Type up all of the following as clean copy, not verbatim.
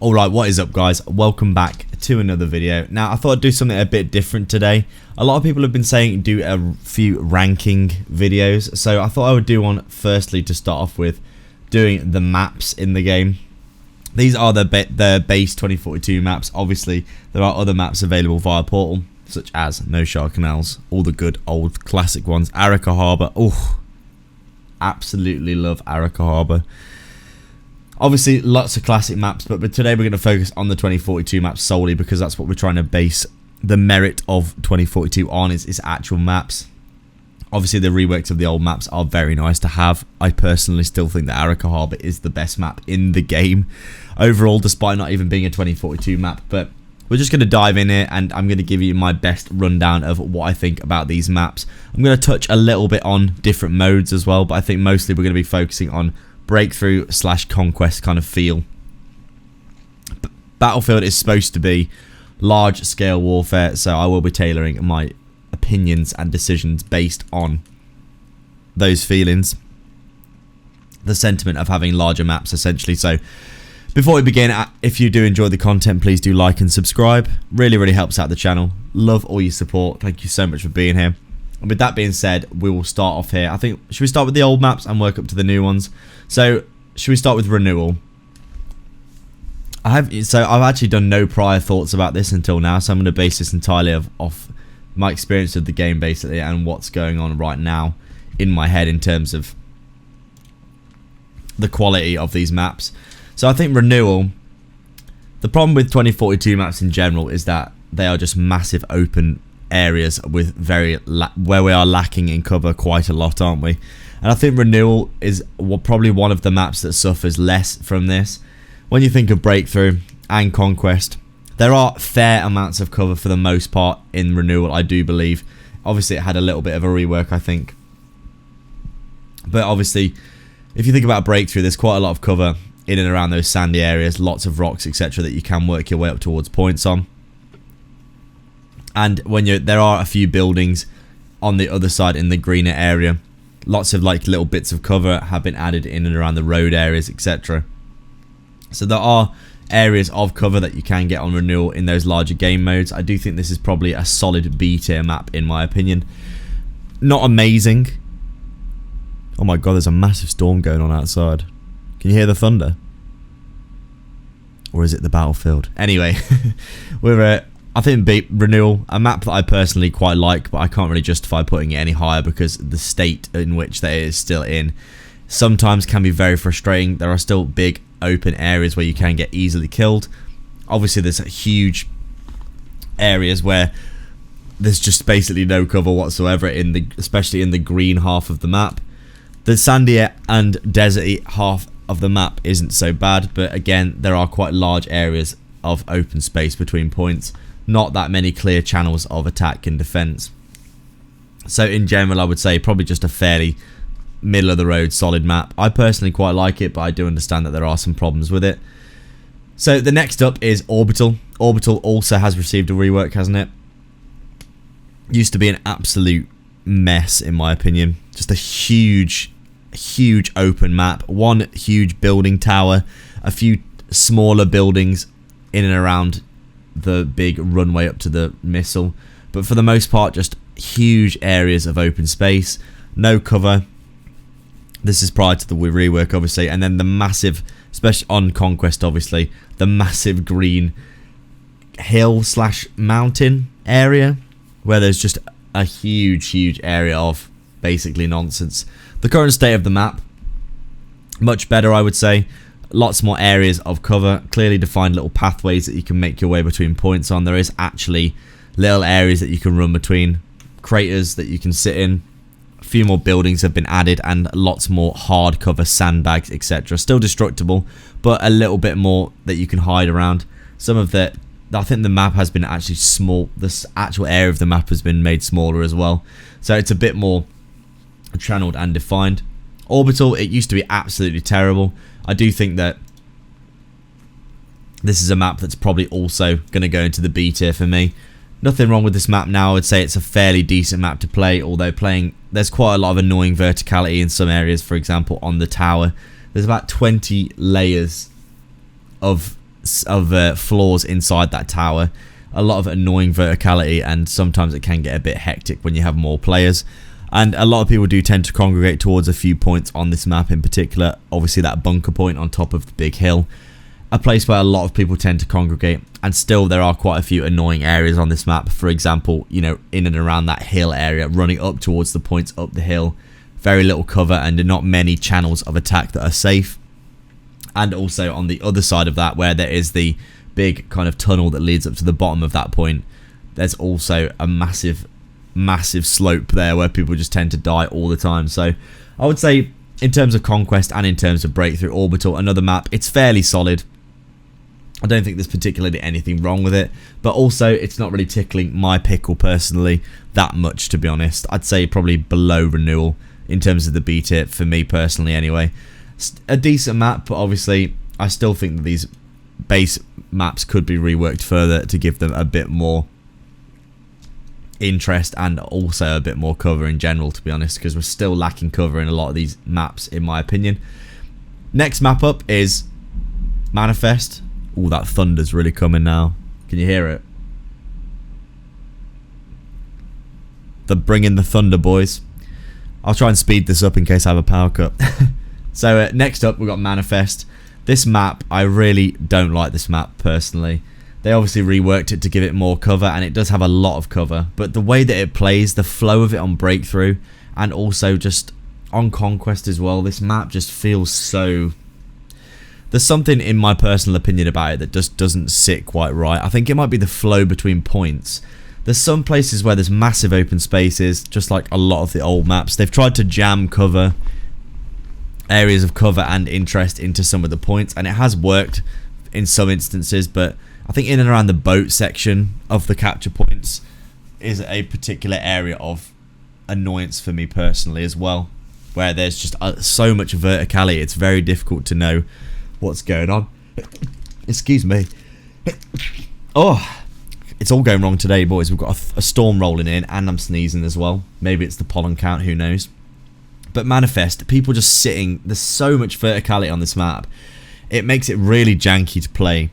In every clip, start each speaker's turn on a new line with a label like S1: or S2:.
S1: Alright, what is up guys? Welcome back to another video. Now I thought I'd do something a bit different today. A lot of people have been saying do a few ranking videos, so I thought I would do one firstly to start off with doing the maps in the game. These are the base 2042 maps. Obviously there are other maps available via Portal, such as No Shower Canals, all the good old classic ones. Arica Harbour, oh, absolutely love Arica Harbour. Obviously lots of classic maps, but today we're going to focus on the 2042 maps solely because that's what we're trying to base the merit of 2042 on, is its actual maps. Obviously the reworks of the old maps are very nice to have. I personally still think that Arica Harbour is the best map in the game overall, despite not even being a 2042 map. But we're just going to dive in here and I'm going to give you my best rundown of what I think about these maps. I'm going to touch a little bit on different modes as well, but I think mostly we're going to be focusing on breakthrough / conquest kind of feel. Battlefield is supposed to be large scale warfare, so I will be tailoring my opinions and decisions based on those feelings, the sentiment of having larger maps essentially. So before we begin, if you do enjoy the content, please do like and subscribe. Really helps out the channel. Love all your support. Thank you so much for being here. And with that being said, we will start off here. I think, should we start with the old maps and work up to the new ones? So, should we start with Renewal? I've actually done no prior thoughts about this until now, so I'm going to base this entirely off my experience of the game, basically, and what's going on right now in my head in terms of the quality of these maps. So, I think Renewal, the problem with 2042 maps in general is that they are just massive open areas with where we are lacking in cover quite a lot, aren't we? And I think Renewal is probably one of the maps that suffers less from this. When you think of Breakthrough and Conquest, there are fair amounts of cover for the most part in Renewal, I do believe. Obviously it had a little bit of a rework, I think, but obviously if you think about Breakthrough, there's quite a lot of cover in and around those sandy areas, lots of rocks, etc., that you can work your way up towards points on. And when there are a few buildings on the other side in the greener area, lots of like little bits of cover have been added in and around the road areas, etc. So there are areas of cover that you can get on Renewal in those larger game modes. I do think this is probably a solid B tier map in my opinion. Not amazing. Oh my god, there's a massive storm going on outside. Can you hear the thunder? Or is it the battlefield? Anyway, I think Renewal, a map that I personally quite like, but I can't really justify putting it any higher because the state in which that it is still in sometimes can be very frustrating. There are still big open areas where you can get easily killed. Obviously there's huge areas where there's just basically no cover whatsoever, especially in the green half of the map. The sandy and deserty half of the map isn't so bad, but again there are quite large areas of open space between points. Not that many clear channels of attack and defense. So in general I would say probably just a fairly middle of the road solid map. I personally quite like it, but I do understand that there are some problems with it. So the next up is Orbital. Orbital also has received a rework, hasn't it? Used to be an absolute mess in my opinion. Just a huge open map. One huge building tower, a few smaller buildings in and around the big runway up to the missile, but for the most part just huge areas of open space, no cover. This is prior to the rework obviously, and then the massive, especially on Conquest obviously, the massive green hill / mountain area where there's just a huge area of basically nonsense. The current state of the map, much better I would say. Lots more areas of cover, clearly defined little pathways that you can make your way between points on. There is actually little areas that you can run between, craters that you can sit in. A few more buildings have been added and lots more hard cover, sandbags, etc. Still destructible, but a little bit more that you can hide around. Some of the, I think the map has been actually small. The actual area of the map has been made smaller as well, so it's a bit more channeled and defined. Orbital, it used to be absolutely terrible. I do think that this is a map that's probably also going to go into the B tier for me. Nothing wrong with this map now. I would say it's a fairly decent map to play, although there's quite a lot of annoying verticality in some areas. For example, on the tower, there's about 20 layers of floors inside that tower. A lot of annoying verticality, and sometimes it can get a bit hectic when you have more players. And a lot of people do tend to congregate towards a few points on this map in particular. Obviously that bunker point on top of the big hill, a place where a lot of people tend to congregate. And still there are quite a few annoying areas on this map. For example, you know, in and around that hill area, running up towards the points up the hill, very little cover and not many channels of attack that are safe. And also on the other side of that, where there is the big kind of tunnel that leads up to the bottom of that point, there's also a massive slope there where people just tend to die all the time. So I would say in terms of Conquest and in terms of Breakthrough Orbital, another map, it's fairly solid. I don't think there's particularly anything wrong with it, but also it's not really tickling my pickle personally that much, to be honest. I'd say probably below Renewal in terms of the B tier for me personally anyway. A decent map, but obviously I still think that these base maps could be reworked further to give them a bit more interest and also a bit more cover in general, to be honest, because we're still lacking cover in a lot of these maps in my opinion. Next map up is Manifest. Oh, that thunder's really coming now. Can you hear it? They're bringing the thunder, boys. I'll try and speed this up in case I have a power cut. So next up we've got Manifest. This map, I really don't like this map personally. They obviously reworked it to give it more cover, and it does have a lot of cover, but the way that it plays, the flow of it on Breakthrough, and also just on Conquest as well, this map just feels so... There's something in my personal opinion about it that just doesn't sit quite right. I think it might be the flow between points. There's some places where there's massive open spaces, just like a lot of the old maps. They've tried to jam cover, areas of cover and interest into some of the points, and it has worked in some instances, but I think in and around the boat section of the capture points is a particular area of annoyance for me personally as well, where there's just so much verticality, it's very difficult to know what's going on. Excuse me. Oh, it's all going wrong today, boys. We've got a storm rolling in, and I'm sneezing as well. Maybe it's the pollen count, who knows. But Manifest, people just sitting, there's so much verticality on this map. It makes it really janky to play.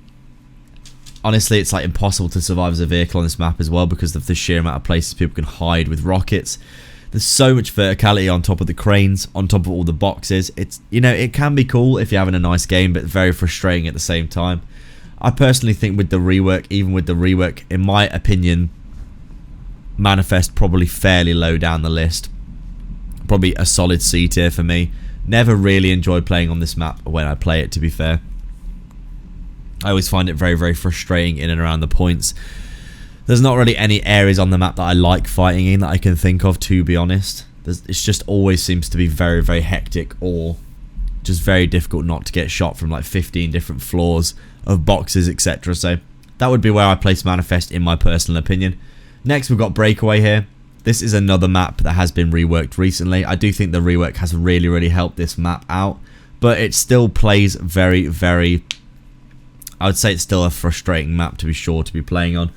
S1: Honestly, it's like impossible to survive as a vehicle on this map as well, because of the sheer amount of places people can hide with rockets. There's so much verticality on top of the cranes, on top of all the boxes. It's, you know, it can be cool if you're having a nice game, but very frustrating at the same time. I personally think with the rework, even with the rework, in my opinion, Manifest probably fairly low down the list. Probably a solid C tier for me. Never really enjoy playing on this map when I play it, to be fair. I always find it very, very frustrating in and around the points. There's not really any areas on the map that I like fighting in that I can think of, to be honest. It just always seems to be very, very hectic, or just very difficult not to get shot from like 15 different floors of boxes, etc. So that would be where I place Manifest in my personal opinion. Next we've got Breakaway here. This is another map that has been reworked recently. I do think the rework has really, really helped this map out, but it still plays very, very... I would say it's still a frustrating map to be sure to be playing on.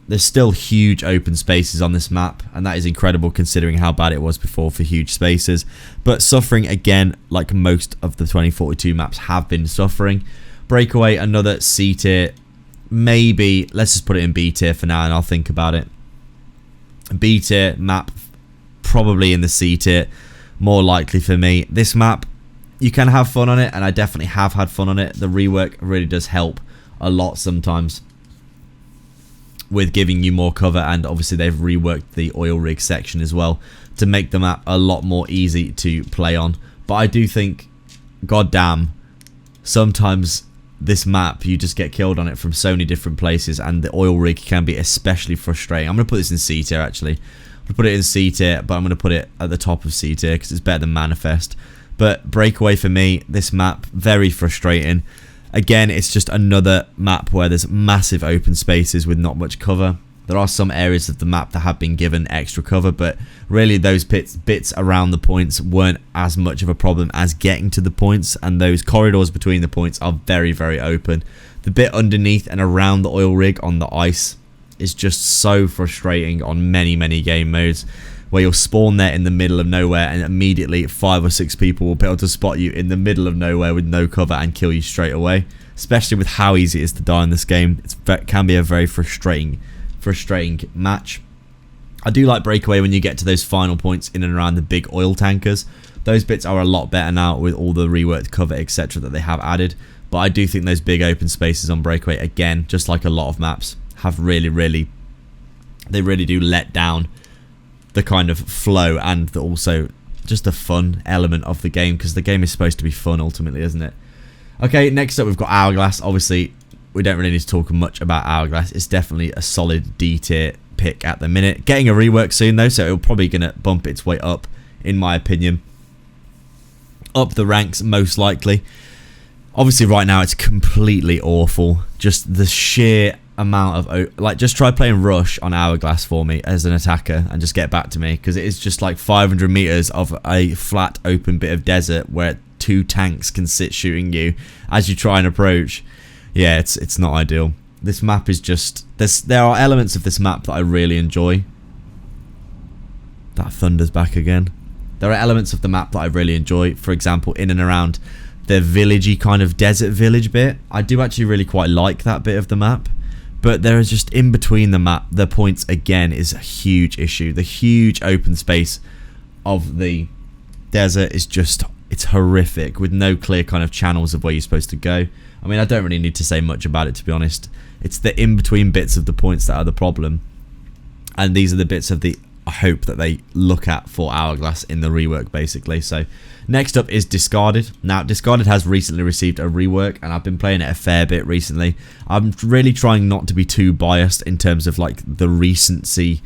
S1: There's still huge open spaces on this map, and that is incredible considering how bad it was before for huge spaces. But suffering again, like most of the 2042 maps have been suffering. Breakaway, another C tier. Maybe, let's just put it in B tier for now and I'll think about it. B tier map, probably in the C tier, more likely for me. This map, you can have fun on it, and I definitely have had fun on it. The rework really does help a lot sometimes with giving you more cover, and obviously they've reworked the oil rig section as well to make the map a lot more easy to play on. But I do think, goddamn, sometimes this map you just get killed on it from so many different places, and the oil rig can be especially frustrating. I'm going to put this in C tier actually. I'm going to put it in C tier, but I'm going to put it at the top of C tier because it's better than Manifest. But Breakaway for me, this map, very frustrating. Again, it's just another map where there's massive open spaces with not much cover. There are some areas of the map that have been given extra cover, but really those bits around the points weren't as much of a problem as getting to the points, and those corridors between the points are very, very open. The bit underneath and around the oil rig on the ice is just so frustrating on many, many game modes, where you'll spawn there in the middle of nowhere and immediately 5 or 6 people will be able to spot you in the middle of nowhere with no cover and kill you straight away. especially with how easy it is to die in this game. It can be a very frustrating match. I do like Breakaway when you get to those final points in and around the big oil tankers. Those bits are a lot better now with all the reworked cover, etc. that they have added. But I do think those big open spaces on Breakaway, again, just like a lot of maps, have really do let down the kind of flow and also just the fun element of the game, because the game is supposed to be fun ultimately, isn't it? Okay, next up we've got Hourglass. Obviously, we don't really need to talk much about Hourglass. It's definitely a solid D tier pick at the minute. Getting a rework soon though, so it'll probably gonna bump its way up, in my opinion. Up the ranks, most likely. Obviously, right now it's completely awful. Just the sheer amount of like, just try playing Rush on Hourglass for me as an attacker and just get back to me, because it is just like 500 meters of a flat open bit of desert where 2 tanks can sit shooting you as you try and approach. Yeah, it's not ideal. This map is just, there are elements of this map that I really enjoy. That thunder's back again. There are elements of the map that I really enjoy. For example, in and around the villagey kind of desert village bit. I do actually really quite like that bit of the map. But there is just in between the points again is a huge issue. The huge open space of the desert is just, it's horrific, with no clear kind of channels of where you're supposed to go. I mean, I don't really need to say much about it, to be honest. It's the in-between bits of the points that are the problem. And these are the bits of the hope that they look at for Hourglass in the rework, basically. So next up is Discarded. Now, Discarded has recently received a rework, and I've been playing it a fair bit recently. I'm really trying not to be too biased in terms of like the recency,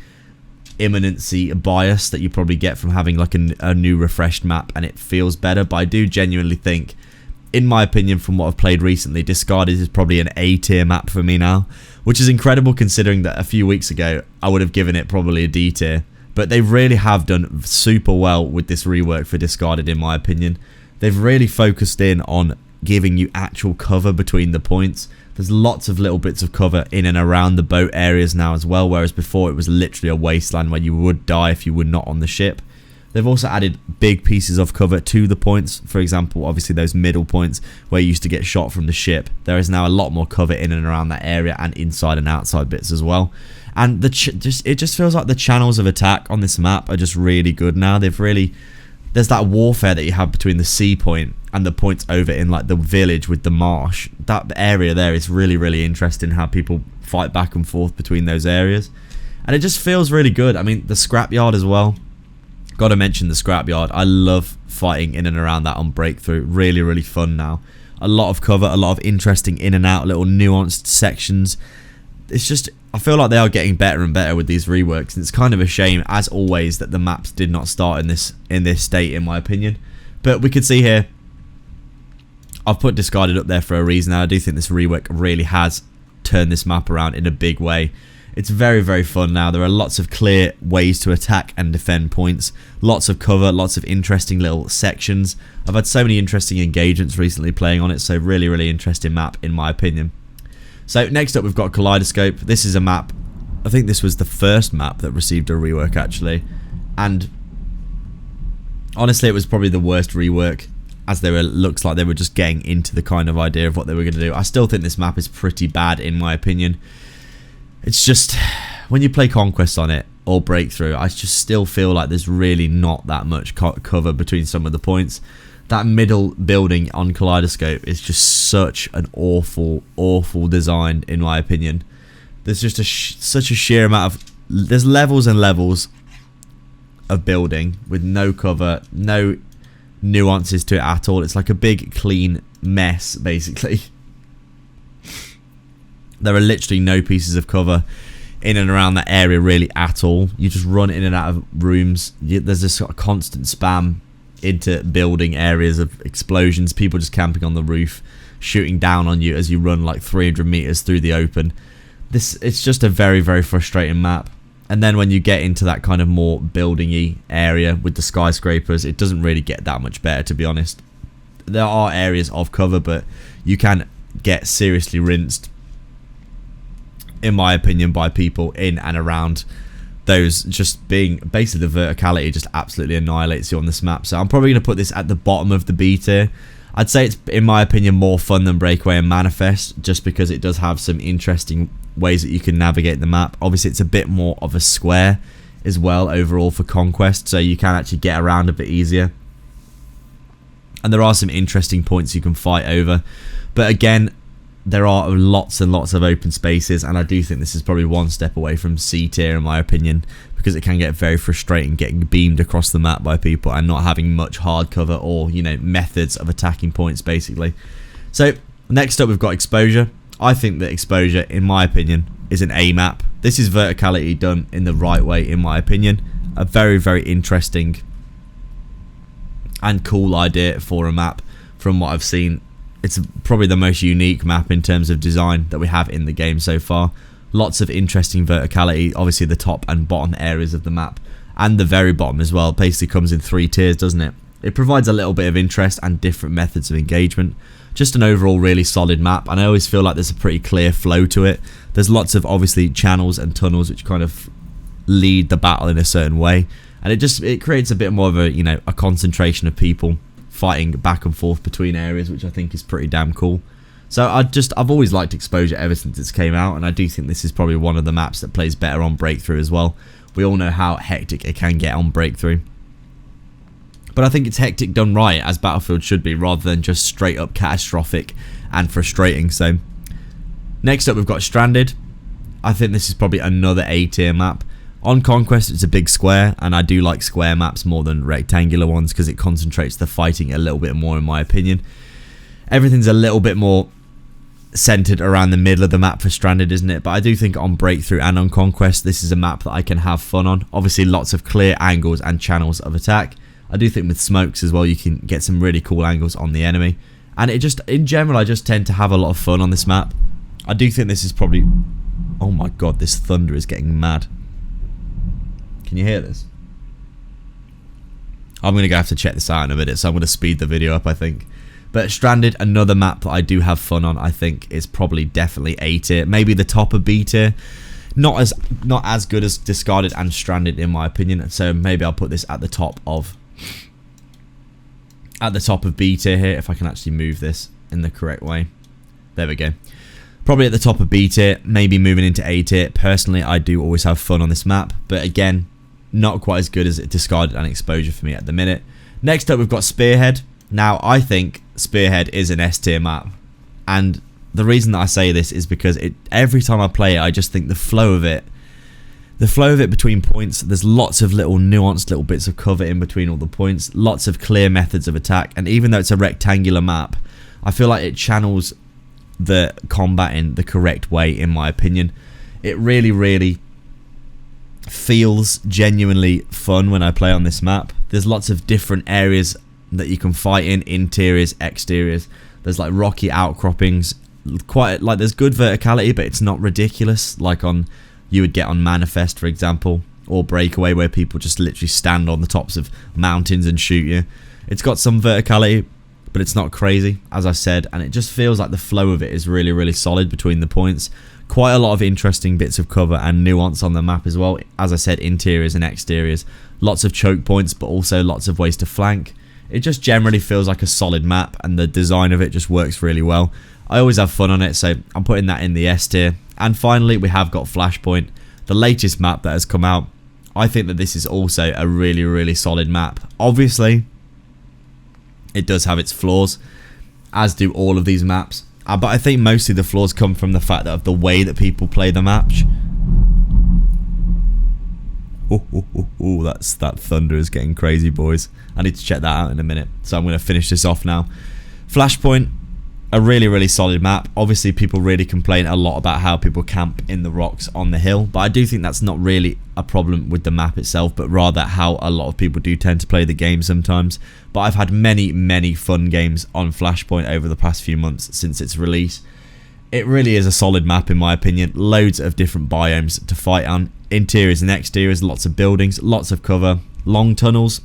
S1: imminency bias that you probably get from having like a new refreshed map and it feels better. But I do genuinely think, in my opinion, from what I've played recently, Discarded is probably an A tier map for me now, which is incredible considering that a few weeks ago I would have given it probably a D tier. But they really have done super well with this rework for Discarded, in my opinion. They've really focused in on giving you actual cover between the points. There's lots of little bits of cover in and around the boat areas now as well, whereas before it was literally a wasteland where you would die if you were not on the ship. They've also added big pieces of cover to the points. For example, obviously those middle points where you used to get shot from the ship. There is now a lot more cover in and around that area and inside and outside bits as well. And it just feels like the channels of attack on this map are just really good now. There's that warfare that you have between the sea point and the points over in like the village with the marsh. That area there is really interesting, how people fight back and forth between those areas. And it just feels really good. I mean, the scrapyard as well. Got to mention the scrapyard. I love fighting in and around that on Breakthrough. Really fun now. A lot of cover, a lot of interesting in and out, little nuanced sections. It's just, I feel like they are getting better and better with these reworks, and it's kind of a shame, as always, that the maps did not start in this state, in my opinion. But we could see here, I've put Discarded up there for a reason. I do think this rework really has turned this map around in a big way. It's very fun now. There are lots of clear ways to attack and defend points. Lots of cover, lots of interesting little sections. I've had so many interesting engagements recently playing on it, so really interesting map in my opinion. So next up we've got Kaleidoscope. This is a map, I think this was the first map that received a rework actually. And honestly it was probably the worst rework, as looks like they were just getting into the kind of idea of what they were going to do. I still think this map is pretty bad in my opinion. It's just, when you play Conquest on it, or Breakthrough, I just still feel like there's really not that much cover between some of the points. That middle building on Kaleidoscope is just such an awful design, in my opinion. There's just such a sheer amount of, there's levels and levels of building with no cover, no nuances to it at all. It's like a big clean mess, basically. There are literally no pieces of cover in and around that area really at all. You just run in and out of rooms. There's this sort of constant spam into building areas of explosions, people just camping on the roof, shooting down on you as you run like 300 meters through the open. It's just a very frustrating map. And then when you get into that kind of more building-y area with the skyscrapers, it doesn't really get that much better, to be honest. There are areas of cover, but you can get seriously rinsed, in my opinion, by people in and around those, just being, basically the verticality just absolutely annihilates you on this map. So I'm probably going to put this at the bottom of the B tier. I'd say it's, in my opinion, more fun than Breakaway and Manifest, just because it does have some interesting ways that you can navigate the map. Obviously, it's a bit more of a square as well overall for Conquest, so you can actually get around a bit easier. And there are some interesting points you can fight over. But again, there are lots and lots of open spaces, and I do think this is probably one step away from C tier in my opinion, because it can get very frustrating getting beamed across the map by people and not having much hard cover or, you know, methods of attacking points basically. So next up we've got Exposure. I think that Exposure, in my opinion, is an A map. This is verticality done in the right way, in my opinion. A very, very interesting and cool idea for a map from what I've seen. It's probably the most unique map in terms of design that we have in the game so far. Lots of interesting verticality, obviously the top and bottom areas of the map, and the very bottom as well. Basically comes in 3 tiers, doesn't it? It provides a little bit of interest and different methods of engagement. Just an overall really solid map, and I always feel like there's a pretty clear flow to it. There's lots of obviously channels and tunnels which kind of lead the battle in a certain way, and it creates a bit more of a, you know, a concentration of people fighting back and forth between areas, which I think is pretty damn cool. So I've always liked Exposure ever since it came out, and I do think this is probably one of the maps that plays better on Breakthrough as well. We all know how hectic it can get on Breakthrough, but I think it's hectic done right, as Battlefield should be, rather than just straight up catastrophic and frustrating. So next up we've got Stranded. I think this is probably another A tier map. On Conquest it's a big square, and I do like square maps more than rectangular ones because it concentrates the fighting a little bit more in my opinion. Everything's a little bit more centered around the middle of the map for Stranded, isn't it? But I do think on Breakthrough and on Conquest this is a map that I can have fun on. Obviously lots of clear angles and channels of attack. I do think with smokes as well you can get some really cool angles on the enemy, and it just, in general, I just tend to have a lot of fun on this map. I do think this is probably, oh my god, this thunder is getting mad. Can you hear this? I'm going to have to check this out in a minute, so I'm going to speed the video up I think. But Stranded, another map that I do have fun on, I think is probably definitely A tier, maybe the top of B tier. Not as good as Discarded and Stranded in my opinion, so maybe I'll put this at the top of B tier here, if I can actually move this in the correct way. There we go. Probably at the top of B tier, maybe moving into A tier. Personally, I do always have fun on this map, but again, not quite as good as Discarded and Exposure for me at the minute. Next up, we've got Spearhead. Now, I think Spearhead is an S tier map, and the reason that I say this is because every time I play it, I just think the flow of it between points, there's lots of little nuanced little bits of cover in between all the points, lots of clear methods of attack, and even though it's a rectangular map, I feel like it channels the combat in the correct way, in my opinion. It really, really feels genuinely fun when I play on this map. There's lots of different areas that you can fight in, interiors, exteriors. There's like rocky outcroppings, quite like there's good verticality, but it's not ridiculous like you would get on Manifest, for example, or Breakaway, where people just literally stand on the tops of mountains and shoot you. It's got some verticality, but it's not crazy, as I said, and it just feels like the flow of it is really, really solid between the points. Quite a lot of interesting bits of cover and nuance on the map as well. As I said, interiors and exteriors. Lots of choke points, but also lots of ways to flank. It just generally feels like a solid map, and the design of it just works really well. I always have fun on it, so I'm putting that in the S tier. And finally, we have got Flashpoint, the latest map that has come out. I think that this is also a really, really solid map. Obviously, it does have its flaws, as do all of these maps. But I think mostly the flaws come from the fact that of the way that people play the match. Oh, that thunder is getting crazy, boys. I need to check that out in a minute. So I'm going to finish this off now. Flashpoint, a really, really solid map. Obviously, people really complain a lot about how people camp in the rocks on the hill, but I do think that's not really a problem with the map itself, but rather how a lot of people do tend to play the game sometimes. But I've had many, many fun games on Flashpoint over the past few months since its release. It really is a solid map in my opinion. Loads of different biomes to fight on. Interiors and exteriors, lots of buildings, lots of cover, long tunnels,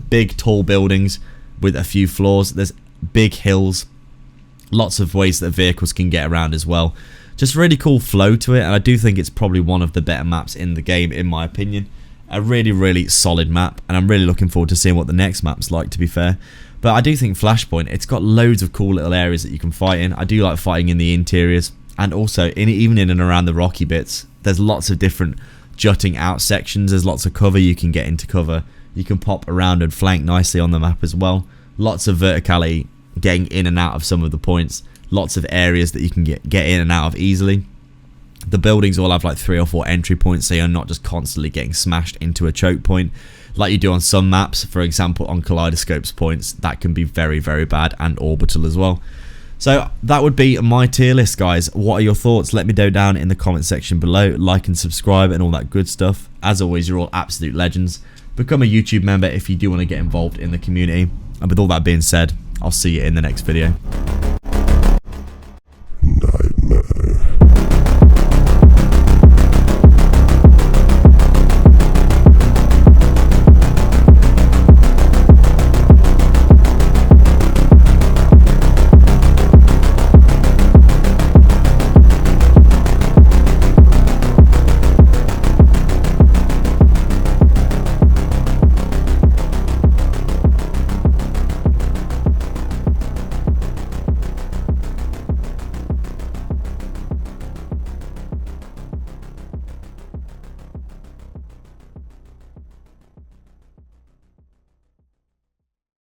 S1: big tall buildings with a few floors. There's big hills, lots of ways that vehicles can get around as well. Just really cool flow to it, and I do think it's probably one of the better maps in the game in my opinion. A really, really solid map, and I'm really looking forward to seeing what the next map's like, to be fair. But I do think Flashpoint, it's got loads of cool little areas that you can fight in. I do like fighting in the interiors, and also even in and around the rocky bits. There's lots of different jutting out sections. There's lots of cover you can get into cover. You can pop around and flank nicely on the map as well. Lots of verticality getting in and out of some of the points. Lots of areas that you can get in and out of easily. The buildings all have like 3 or 4 entry points, so you're not just constantly getting smashed into a choke point like you do on some maps. For example, on Kaleidoscope's points, that can be very, very bad, and Orbital as well. So that would be my tier list, guys. What are your thoughts? Let me know down in the comment section below. Like and subscribe and all that good stuff. As always, you're all absolute legends. Become a YouTube member if you do want to get involved in the community. And with all that being said, I'll see you in the next video.